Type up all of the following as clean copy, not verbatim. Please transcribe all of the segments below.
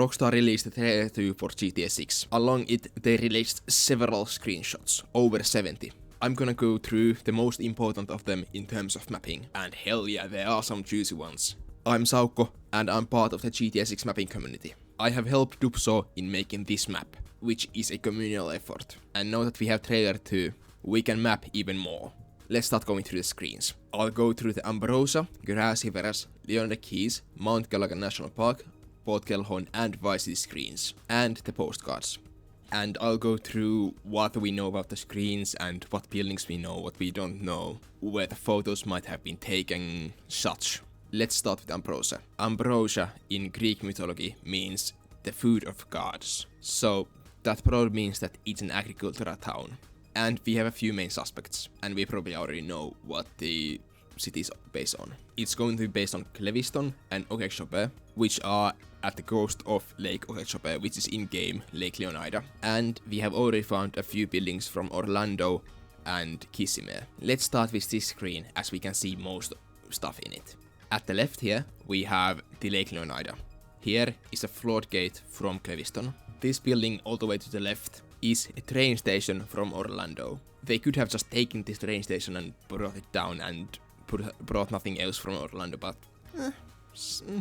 Rockstar released the trailer 2 for GTA 6. Along it, they released several screenshots, over 70. I'm gonna go through the most important of them in terms of mapping, and hell yeah, there are some juicy ones. I'm Saukko, and I'm part of the GTA 6 mapping community. I have helped Dupso in making this map, which is a communal effort. And now that we have trailer 2, we can map even more. Let's start going through the screens. I'll go through the Ambrosia, Grassiverse, Leonard Keys, Mount Gallagher National Park, Port Kelhon and Vice City screens, and the postcards. And I'll go through what we know about the screens and what buildings we know, what we don't know, where the photos might have been taken, such. Let's start with Ambrosia. Ambrosia in Greek mythology means the food of gods. So that probably means that it's an agricultural town. And we have a few main suspects, and we probably already know what the city is based on. It's going to be based on Cleviston and Okekshopee, which are at the coast of Lake Okekshopee, which is in-game Lake Leonida. And we have already found a few buildings from Orlando and Kissimmee. Let's start with this screen, as we can see most stuff in it. At the left here, we have the Lake Leonida. Here is a flood gate from Cleviston. This building all the way to the left is a train station from Orlando. They could have just taken this train station and brought it down and brought nothing else from Orlando, but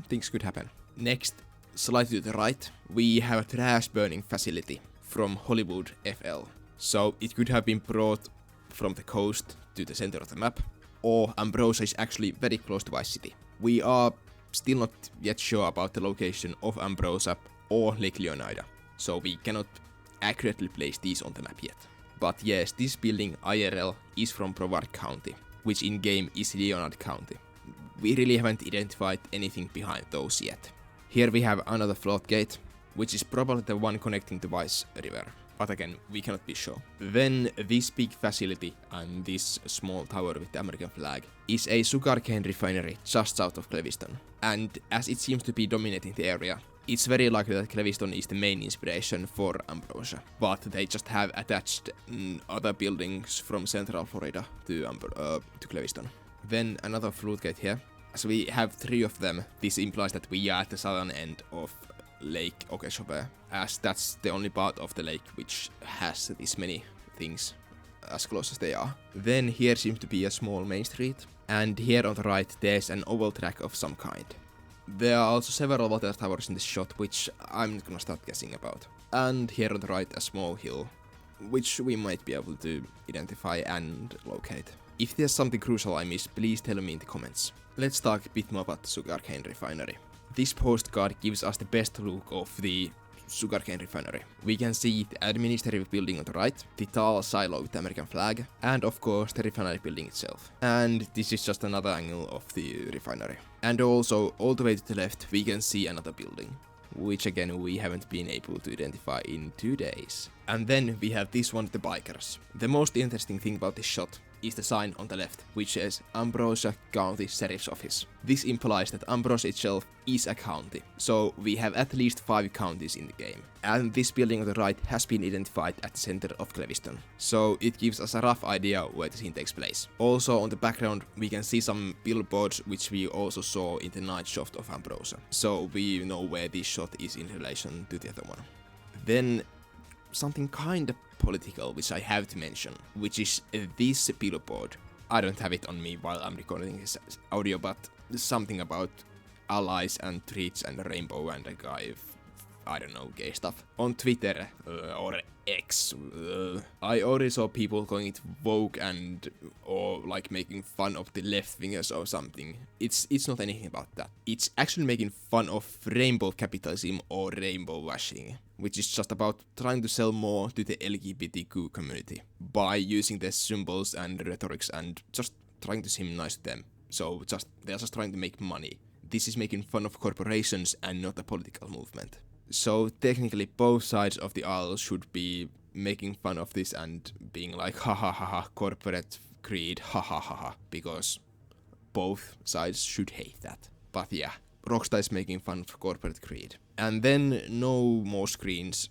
things could happen. Next, slightly to the right, we have a trash burning facility from Hollywood FL. So it could have been brought from the coast to the center of the map, or Ambrosia is actually very close to Vice City. We are still not yet sure about the location of Ambrosia or Lake Leonida, so we cannot accurately place these on the map yet. But yes, this building IRL is from Broward County, which in-game is Leonard County. We really haven't identified anything behind those yet. Here we have another floodgate, which is probably the one connecting to Vice River, but again, we cannot be sure. Then this big facility and this small tower with the American flag is a sugarcane refinery just south of Cleviston. And as it seems to be dominating the area, it's very likely that Cleviston is the main inspiration for Ambrosia, but they just have attached other buildings from Central Florida to Cleviston. Then another floodgate here. As we have 3 of them, this implies that we are at the southern end of Lake Okekshopee, as that's the only part of the lake which has this many things as close as they are. Then here seems to be a small main street, and here on the right there's an oval track of some kind. There are also several water towers in this shot, which I'm not gonna start guessing about. And here on the right a small hill, which we might be able to identify and locate. If there's something crucial I missed, please tell me in the comments. Let's talk a bit more about the sugarcane refinery. This postcard gives us the best look of the sugarcane refinery. We can see the administrative building on the right, the tall silo with the American flag, and of course the refinery building itself. And this is just another angle of the refinery. And also, all the way to the left, we can see another building, which again we haven't been able to identify in 2 days. And then we have this one, the bikers. The most interesting thing about this shot is the sign on the left, which says Ambrosia County Sheriff's Office. This implies that Ambrosia itself is a county, so we have at least 5 counties in the game. And this building on the right has been identified at the center of Cleviston, so it gives us a rough idea where the scene takes place. Also on the background we can see some billboards which we also saw in the night shot of Ambrosia, so we know where this shot is in relation to the other one. Then something kinda political which I have to mention, which is this billboard. I don't have it on me while I'm recording this audio, but something about allies and treats and a rainbow and a guy, I don't know, gay stuff. On Twitter, or X, I already saw people calling it woke or like making fun of the left-wingers or something. It's not anything about that. It's actually making fun of rainbow capitalism or rainbow washing, which is just about trying to sell more to the LGBTQ community by using their symbols and rhetorics and just trying to seem nice to them. So they're just trying to make money. This is making fun of corporations and not a political movement. So technically both sides of the aisle should be making fun of this and being like ha ha ha ha corporate greed ha ha ha ha, because both sides should hate that. But yeah, Rockstar is making fun of corporate greed. And then no more screens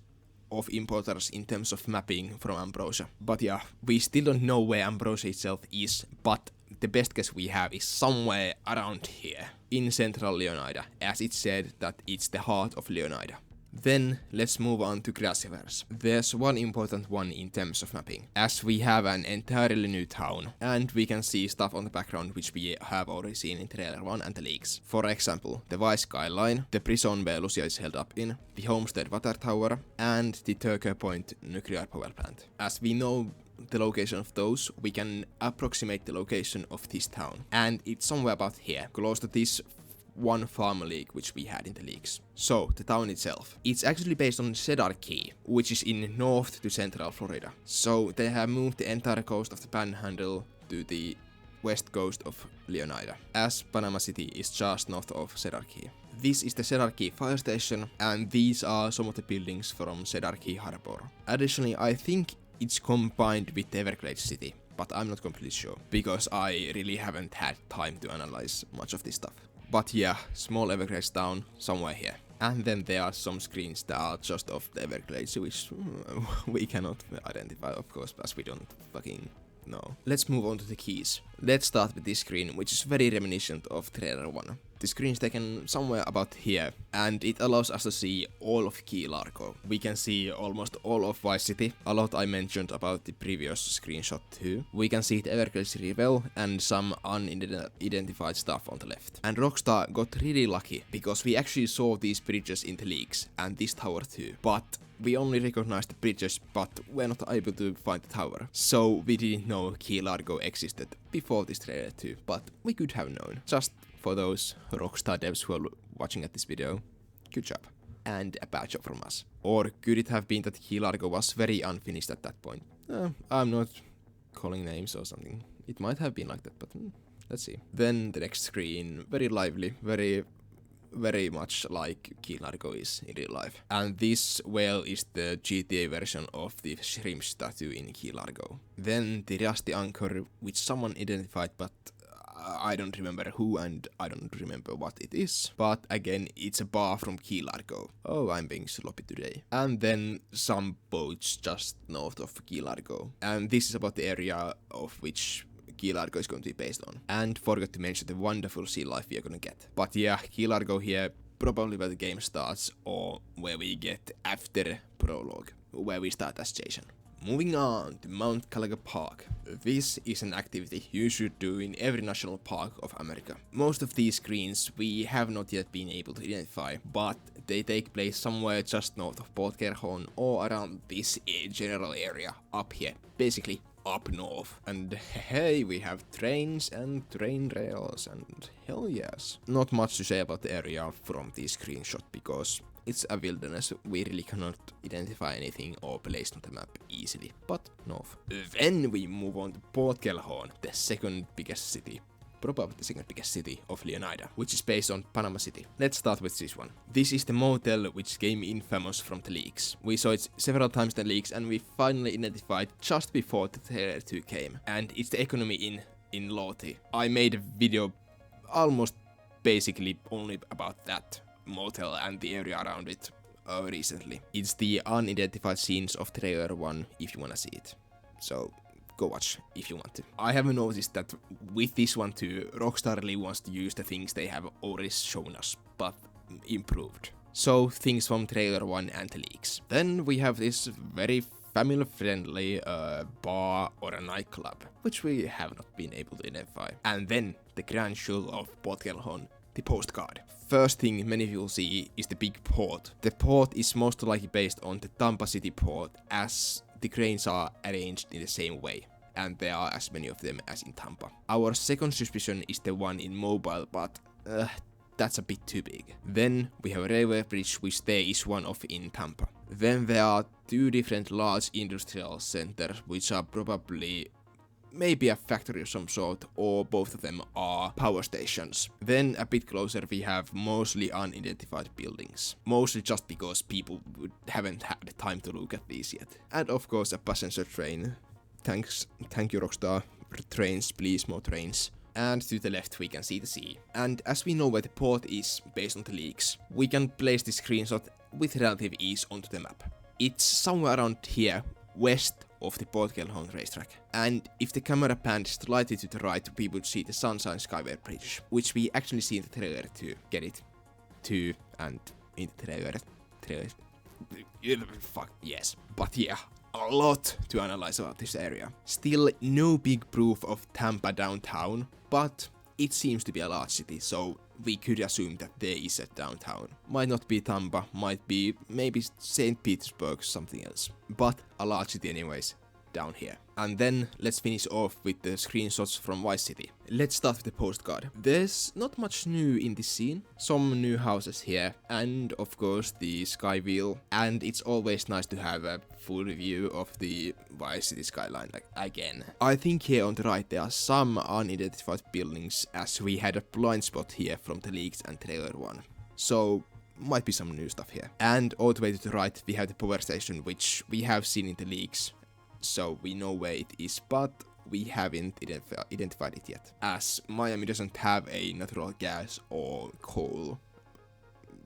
of importance in terms of mapping from Ambrosia. But yeah, we still don't know where Ambrosia itself is, but the best guess we have is somewhere around here, in central Leonida, as it said that it's the heart of Leonida. Then let's move on to Grassiverse. There's one important one in terms of mapping, as we have an entirely new town, and we can see stuff on the background which we have already seen in trailer 1 and the leaks. For example, the vide skyline, the prison where Lucia is held up in, the homestead water tower, and the Turkey Point nuclear power plant. As we know the location of those, we can approximate the location of this town, and it's somewhere about here, close to this one farm league which we had in the leaks. So, the town itself. It's actually based on Cedar Key, which is in north to central Florida. So, they have moved the entire coast of the Panhandle to the west coast of Leonida, as Panama City is just north of Cedar Key. This is the Cedar Key fire station, and these are some of the buildings from Cedar Key Harbor. Additionally, I think it's combined with Everglades City, but I'm not completely sure, because I really haven't had time to analyze much of this stuff. But yeah, small Everglades town somewhere here. And then there are some screens that are just of the Everglades, which we cannot identify, of course, as we don't fucking know. Let's move on to the keys. Let's start with this screen, which is very reminiscent of trailer 1. The screen is taken somewhere about here, and it allows us to see all of Key Largo. We can see almost all of Vice City, a lot I mentioned about the previous screenshot too. We can see the Everglades Revel and some unidentified stuff on the left. And Rockstar got really lucky, because we actually saw these bridges in the leaks, and this tower too. But we only recognized the bridges, but we're not able to find the tower. So we didn't know Key Largo existed before this trailer too, but we could have known. Just for those Rockstar devs who are watching at this video, good job. And a bad job from us. Or could it have been that Key Largo was very unfinished at that point? I'm not calling names or something. It might have been like that, but let's see. Then the next screen, very lively, very much like Key Largo is in real life. And this whale is the GTA version of the shrimp statue in Key Largo. Then the rusty anchor, which someone identified, but I don't remember who and I don't remember what it is. But again, it's a bar from Key Largo. Oh, I'm being sloppy today. And then some boats just north of Key Largo. And this is about the area of which Key Largo is going to be based on. And forgot to mention the wonderful sea life we are gonna get. But yeah, Key Largo here, probably where the game starts, or where we get after prologue, where we start as Jason. Moving on to Mount Calaga Park. This is an activity you should do in every national park of America. Most of these screens we have not yet been able to identify, but they take place somewhere just north of Port Calhoun or around this general area up here, basically up north. And hey, we have trains and train rails and hell yes. Not much to say about the area from this screenshot because it's a wilderness, we really cannot identify anything or place on the map easily, but north. Then we move on to Port Calhoun, the second biggest city. Probably the second biggest city of Leonida, which is based on Panama City. Let's start with this one. This is the motel which became infamous from the leaks. We saw it several times in the leaks and we finally identified just before the trailer 2 came. And it's the economy in Loti. I made a video almost basically only about that motel and the area around it recently. It's the unidentified scenes of trailer 1 if you wanna see it. So go watch if you want to. I have noticed that with this one too, Rockstar really wants to use the things they have already shown us, but improved. So things from trailer 1 and the leaks. Then we have this very family-friendly bar or a nightclub, which we have not been able to identify. And then the grand jewel of Port Calhoun, the postcard. First thing many people see is the big port. The port is most likely based on the Tampa City port, as the cranes are arranged in the same way, and there are as many of them as in Tampa. Our second suspicion is the one in Mobile, but that's a bit too big. Then we have a railway bridge, which there is one of in Tampa. Then there are two different large industrial centers, which are probably maybe a factory of some sort, or both of them are power stations. Then a bit closer we have mostly unidentified buildings. Mostly just because people haven't had time to look at these yet. And of course a passenger train. Thank you Rockstar. Trains, please, more trains. And to the left we can see the sea. And as we know where the port is based on the leaks, we can place the screenshot with relative ease onto the map. It's somewhere around here, west of the Port Calhoun racetrack. And if the camera panned slightly to the right, we would see the Sunshine Skyway Bridge, which we actually see in the trailer to get it. 2 and in the trailer Fuck, yes. But yeah, a lot to analyze about this area. Still no big proof of Tampa downtown, but it seems to be a large city, so we could assume that there is a downtown. Might not be Tampa, might be maybe St. Petersburg, something else. But a large city anyways, down here. And then let's finish off with the screenshots from Vice City. Let's start with the postcard. There's not much new in this scene. Some new houses here, and of course the sky wheel. And it's always nice to have a full view of the Vice City skyline again. I think here on the right there are some unidentified buildings, as we had a blind spot here from the leaks and trailer 1. So might be some new stuff here. And all the way to the right we have the power station, which we have seen in the leaks. So we know where it is, but we haven't identified it yet, as Miami doesn't have a natural gas or coal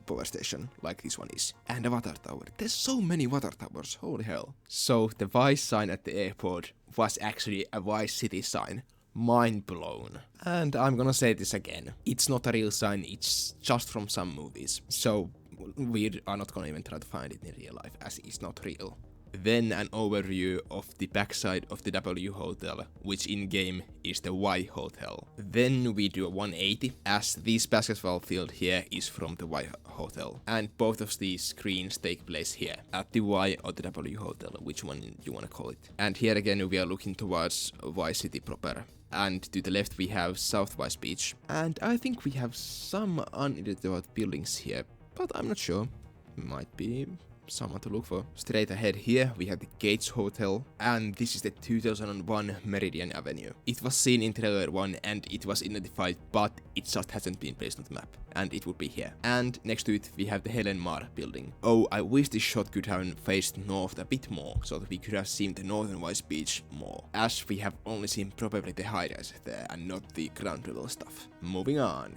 power station like this one is. And a water tower. There's so many water towers, holy hell. So the Vice sign at the airport was actually a Vice City sign. Mind blown. And I'm gonna say this again. It's not a real sign, it's just from some movies. So we are not gonna even try to find it in real life, as it's not real. Then an overview of the backside of the W Hotel, which in-game is the Y Hotel. Then we do a 180, as this basketball field here is from the Y Hotel. And both of these screens take place here, at the Y or the W Hotel, which one you wanna call it. And here again we are looking towards Y City proper. And to the left we have South Vice Beach. And I think we have some unidentified buildings here, but I'm not sure. Might be someone to look for. Straight ahead here we have the Gates Hotel, and this is the 2001 Meridian Avenue. It was seen in trailer 1 and it was identified, but it just hasn't been placed on the map, and it would be here. And next to it we have the Helen Mar building. Oh, I wish this shot could have faced north a bit more, so that we could have seen the northern Vice Beach more, as we have only seen probably the high-rise there and not the ground level stuff. Moving on.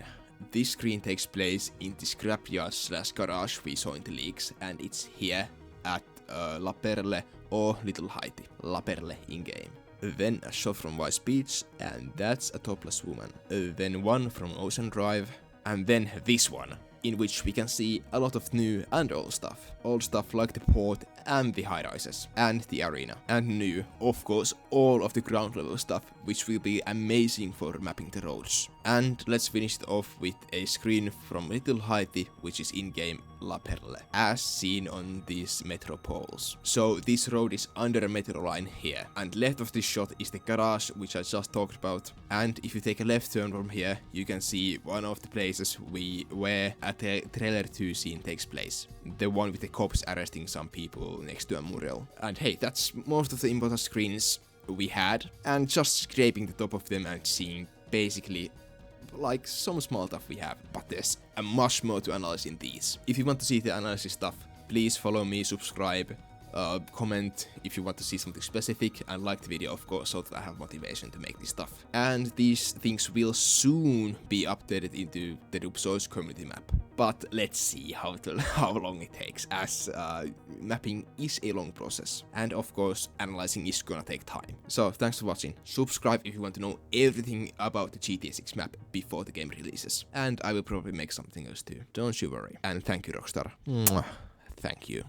This screen takes place in the scrapyard / garage we saw in the leaks, and it's here at La Perle or Little Haiti. La Perle in-game. Then a shot from Vice Beach, and that's a topless woman. Then one from Ocean Drive, and then this one, in which we can see a lot of new and old stuff. Old stuff like the port and the high-rises and the arena. And new, of course, all of the ground level stuff, which will be amazing for mapping the roads. And let's finish it off with a screen from Little Haiti, which is in-game La Perle, as seen on these metro poles. So this road is under a metro line here, and left of this shot is the garage, which I just talked about. And if you take a left turn from here, you can see one of the places where a trailer 2 scene takes place. The one with the cops arresting some people next to a mural. And hey, that's most of the important screens we had, and just scraping the top of them and seeing basically like some small stuff we have, but there's a much more to analyze in these. If you want to see the analysis stuff, please follow me, subscribe, comment if you want to see something specific, and like the video of course, so that I have motivation to make this stuff. And these things will soon be updated into the Noob Source community map. But let's see how long it takes, as mapping is a long process. And of course, analyzing is gonna take time. So thanks for watching. Subscribe if you want to know everything about the GTA 6 map before the game releases. And I will probably make something else too, don't you worry. And thank you, Rockstar. Mwah. Thank you.